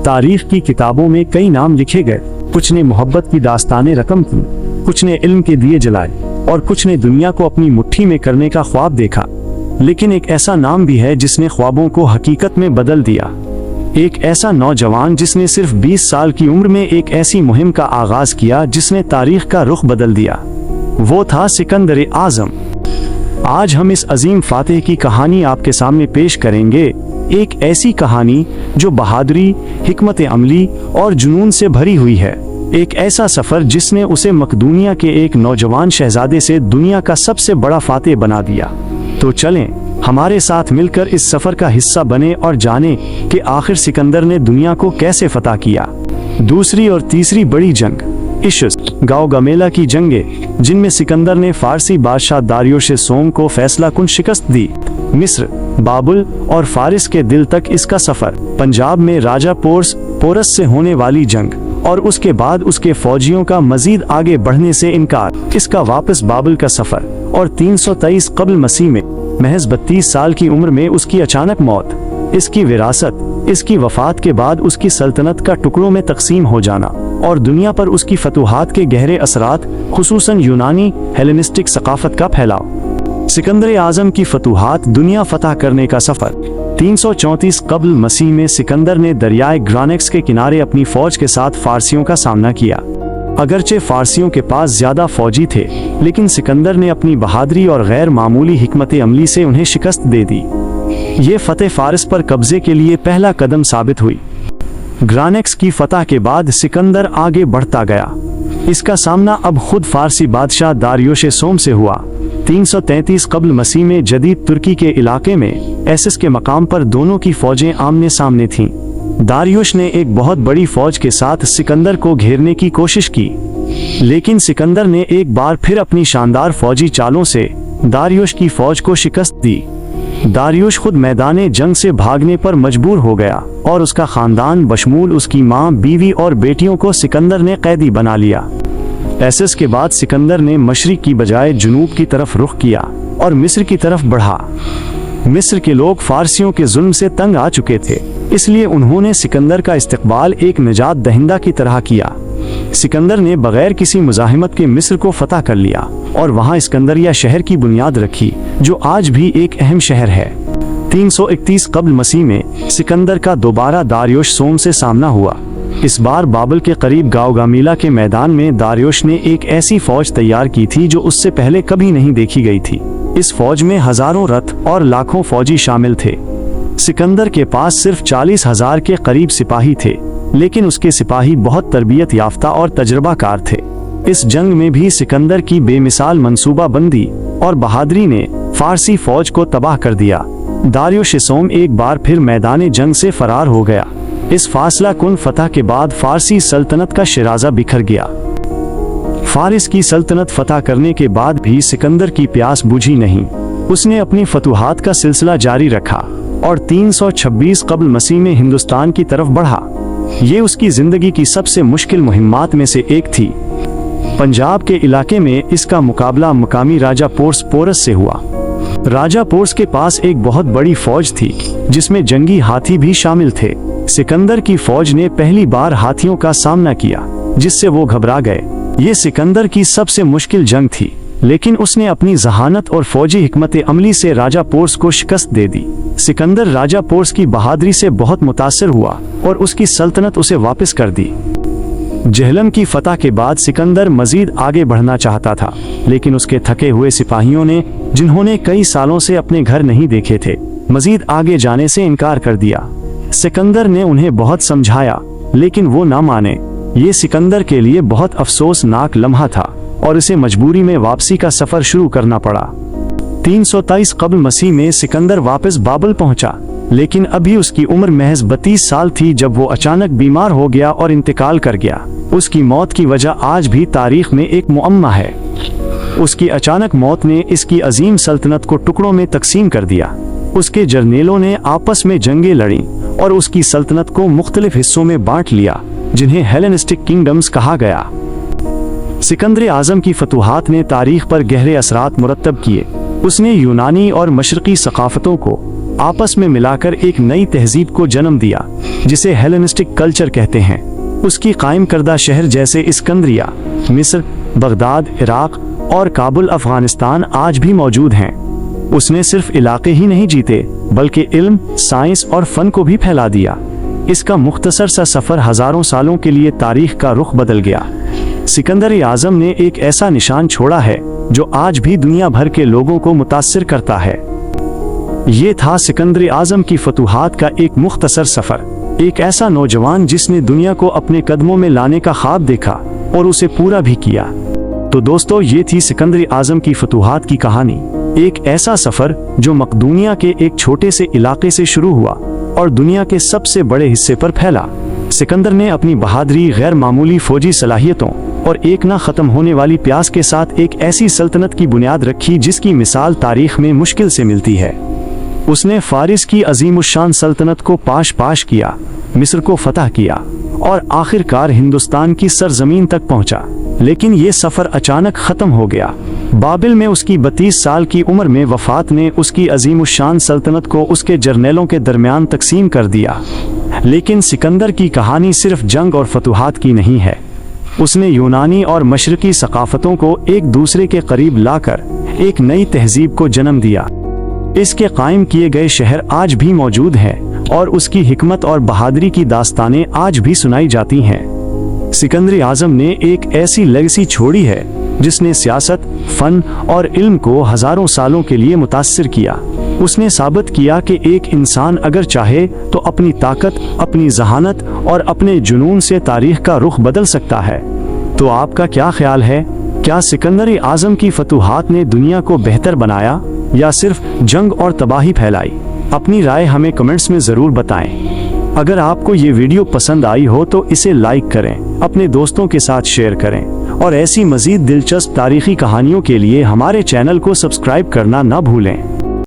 तारीख की किताबों में कई नाम लिखे गए। कुछ ने मोहब्बत की दास्तानें रकम की, कुछ ने इल्म के दिए जलाए और कुछ ने दुनिया को अपनी मुट्ठी में करने का ख्वाब देखा। लेकिन एक ऐसा नाम भी है जिसने ख्वाबों को हकीकत में बदल दिया। एक ऐसा नौजवान जिसने सिर्फ 20 साल की उम्र में एक ऐसी मुहिम का आगाज किया जिसने तारीख का रुख बदल दिया। वो था सिकंदर आजम। आज हम इस अजीम फातेह की कहानी आपके सामने पेश करेंगे। एक ऐसी कहानी जो बहादुरी, हिकमत अमली और जुनून से भरी हुई है। एक ऐसा सफर जिसने उसे मकदूनिया के एक नौजवान शहजादे से दुनिया का सबसे बड़ा फातेह बना दिया। तो चलें, हमारे साथ मिलकर इस सफर का हिस्सा बने और जानें कि आखिर सिकंदर ने दुनिया को कैसे फतह किया। दूसरी और तीसरी बड़ी जंग, इशस गाओगमेला की जंगें, जिनमें सिकंदर ने फारसी बादशाह दारियोश सोम को फैसला कुन शिकस्त दी। मिस्र, बाबुल और फारिस के दिल तक इसका सफर। पंजाब में राजा पोरस से होने वाली जंग और उसके बाद उसके फौजियों का मजीद आगे बढ़ने से इनकार। इसका वापस बाबुल का सफर और 323 कब्ल मसीह में महज 32 साल की उम्र में उसकी अचानक मौत। इसकी विरासत, इसकी वफात के बाद उसकी सल्तनत का टुकड़ों में तकसीम हो जाना और दुनिया पर उसकी फतूहात के गहरे असरात, खुसूसन यूनानी हेलेनिस्टिक सकाफत का फैलाव। सिकंदर आजम की फतूहात, दुनिया फतह करने का सफर। 334 कब्ल मसीह में सिकंदर ने दरियाए ग्रानेक्स के किनारे अपनी फौज के साथ फारसियों का सामना किया। अगरचे फारसियों के पास ज्यादा फौजी थे, लेकिन सिकंदर ने अपनी बहादुरी और गैर मामूली हिकमत अमली से उन्हें शिकस्त दे दी। ये फतेह फारिस पर कब्जे के लिए पहला कदम साबित हुई। ग्रानेक्स की फतह के बाद सिकंदर आगे बढ़ता गया। इसका सामना अब खुद फारसी बादशाह दारियोश सोम से हुआ। 333 कब्ल मसीह में जदीद तुर्की के इलाके में एसिस के मकाम पर दोनों की फौजें आमने सामने थीं। दारियोश ने एक बहुत बड़ी फौज के साथ सिकंदर को घेरने की कोशिश की, लेकिन सिकंदर ने एक बार फिर अपनी शानदार फौजी चालों से दारियोश की फौज को शिकस्त दी। दारियोश खुद मैदाने जंग से भागने पर मजबूर हो गया और उसका खानदान बशमूल उसकी मां, बीवी और बेटियों को सिकंदर ने कैदी बना लिया। एसिस के बाद सिकंदर ने मशरिक की बजाय जुनूब की तरफ रुख किया और मिस्र की तरफ बढ़ा। मिस्र के लोग फारसियों के जुल्म से तंग आ चुके थे, इसलिए उन्होंने सिकंदर का इस्तकबाल एक निजात दहिंदा की तरह किया। सिकंदर ने बगैर किसी मुजाहिमत के मिस्र को फतह कर लिया और वहां इस्कंदरिया शहर की बुनियाद रखी, जो आज भी एक अहम शहर है। 331 कब्ल मसीह में सिकंदर का दोबारा दारियोश सोम से सामना हुआ। इस बार बाबल के करीब गाओगमेला के मैदान में दारियोश ने एक ऐसी फौज तैयार की थी जो उससे पहले कभी नहीं देखी गई थी। इस फौज में हजारों रथ और लाखों फौजी शामिल थे। सिकंदर के पास सिर्फ 40,000 के करीब सिपाही थे, लेकिन उसके सिपाही बहुत तरबियत याफ्ता और तजर्बाकार थे। इस जंग में भी सिकंदर की बेमिसाल मंसूबाबंदी और बहादुरी ने फारसी फौज को तबाह कर दिया। दारियोश सोम एक बार फिर मैदान जंग से फरार हो गया। इस फासला कुन फतह के बाद फारसी सल्तनत का शिराजा बिखर गया। फारिस की सल्तनत फतह करने के बाद भी सिकंदर की प्यास बुझी नहीं। उसने अपनी फतूहात का सिलसिला जारी रखा और 326 कब्ल मसीह में हिंदुस्तान की तरफ बढ़ा। ये उसकी जिंदगी की सबसे मुश्किल मुहिम्मात में से एक थी। पंजाब के इलाके में इसका मुकाबला मुकामी राजा पोरस से हुआ। राजा पोरस के पास एक बहुत बड़ी फौज थी, जिसमें जंगी हाथी भी शामिल थे। सिकंदर की फौज ने पहली बार हाथियों का सामना किया, जिससे वो घबरा गए। ये सिकंदर की सबसे मुश्किल जंग थी, लेकिन उसने अपनी जहानत और फौजी हिकमत अमली से राजा पोरस को शिकस्त दे दी। सिकंदर राजा पोरस की बहादुरी से बहुत मुतासिर हुआ और उसकी सल्तनत उसे वापस कर दी। जहलम की फतह के बाद सिकंदर मजीद आगे बढ़ना चाहता था, लेकिन उसके थके हुए सिपाहियों ने, जिन्होंने कई सालों से अपने घर नहीं देखे थे, मजीद आगे जाने से इनकार कर दिया। सिकंदर ने उन्हें बहुत समझाया, लेकिन वो ना माने। ये सिकंदर के लिए बहुत अफसोसनाक लम्हा था और इसे मजबूरी में वापसी का सफर शुरू करना पड़ा। 323 कब्ल मसीह में सिकंदर वापस बाबल पहुंचा, लेकिन अभी उसकी उम्र महज 32 साल थी जब वो अचानक बीमार हो गया और इंतकाल कर गया। उसकी मौत की वजह आज भी तारीख में एक मुअम्मा है। उसकी अचानक मौत ने इसकी अजीम सल्तनत को टुकड़ों में तकसीम कर दिया। उसके जर्नेलों ने आपस में जंगें लड़ी और उसकी सल्तनत को मुख्तलिफ हिस्सों में बांट लिया, जिन्हें हेलेनिस्टिक किंगडम्स कहा गया। सिकंदर आजम की फतूहात ने तारीख पर गहरे असरात मुरतब किए। उसने यूनानी और मशरकी सकाफतों को आपस में मिलाकर एक नई तहजीब को जन्म दिया जिसे हेलेनिस्टिक कल्चर कहते हैं। उसकी कायम करदा शहर जैसे इस्कंदरिया, मिस्र, बगदाद इराक और काबुल अफगानिस्तान आज भी मौजूद हैं। उसने सिर्फ इलाके ही नहीं जीते बल्कि इल्म, साइंस और फन को भी फैला दिया। इसका मुख्तसर सा सफ़र हज़ारों सालों के लिए तारीख का रुख बदल गया। सिकंदर आज़म ने एक ऐसा निशान छोड़ा है जो आज भी दुनिया भर के लोगों को मुतासिर करता है। ये था सिकंदर आज़म की फतूहात का एक मुख्तसर सफ़र। एक ऐसा नौजवान जिसने दुनिया को अपने कदमों में लाने का ख्वाब देखा और उसे पूरा भी किया। तो दोस्तों, ये थी सिकंदर आज़म की फतूहात की कहानी। एक ऐसा सफ़र जो मकदूनिया के एक छोटे से इलाके से शुरू हुआ और दुनिया के सबसे बड़े हिस्से पर फैला। सिकंदर ने अपनी बहादुरी, गैर मामूली फौजी सलाहियतों और एक ना ख़त्म होने वाली प्यास के साथ एक ऐसी सल्तनत की बुनियाद रखी जिसकी मिसाल तारीख में मुश्किल से मिलती है। उसने फारिस की अजीमुशान सल्तनत को पाश किया, मिस्र को फतह किया और आखिरकार हिंदुस्तान की सरजमीन तक पहुंचा। लेकिन ये सफ़र अचानक ख़त्म हो गया। बाबिल में उसकी 32 साल की उम्र में वफ़ात ने उसकी अजीमुशान सल्तनत को उसके जर्नेलों के दरमियान तकसीम कर दिया। लेकिन सिकंदर की कहानी सिर्फ जंग और फतूहात की नहीं है। उसने यूनानी और मशरकी सकाफ़तों को एक दूसरे के करीब लाकर एक नई तहजीब को जन्म दिया। इसके कायम किए गए शहर आज भी मौजूद हैं और उसकी हिकमत और बहादुरी की दास्तानें आज भी सुनाई जाती हैं। सिकंदर आज़म ने एक ऐसी लेगेसी छोड़ी है जिसने सियासत, फन और इल्म को हज़ारों सालों के लिए मुतासिर किया। उसने साबित किया कि एक इंसान अगर चाहे तो अपनी ताकत, अपनी जहानत और अपने जुनून से तारीख का रुख बदल सकता है। तो आपका क्या ख्याल है? क्या सिकंदर आज़म की फतूहात ने दुनिया को बेहतर बनाया या सिर्फ जंग और तबाही फैलाई? अपनी राय हमें कमेंट्स में ज़रूर बताएं। अगर आपको ये वीडियो पसंद आई हो तो इसे लाइक करें, अपने दोस्तों के साथ शेयर करें और ऐसी मज़ीद दिलचस्प तारीख़ी कहानियों के लिए हमारे चैनल को सब्सक्राइब करना न भूलें।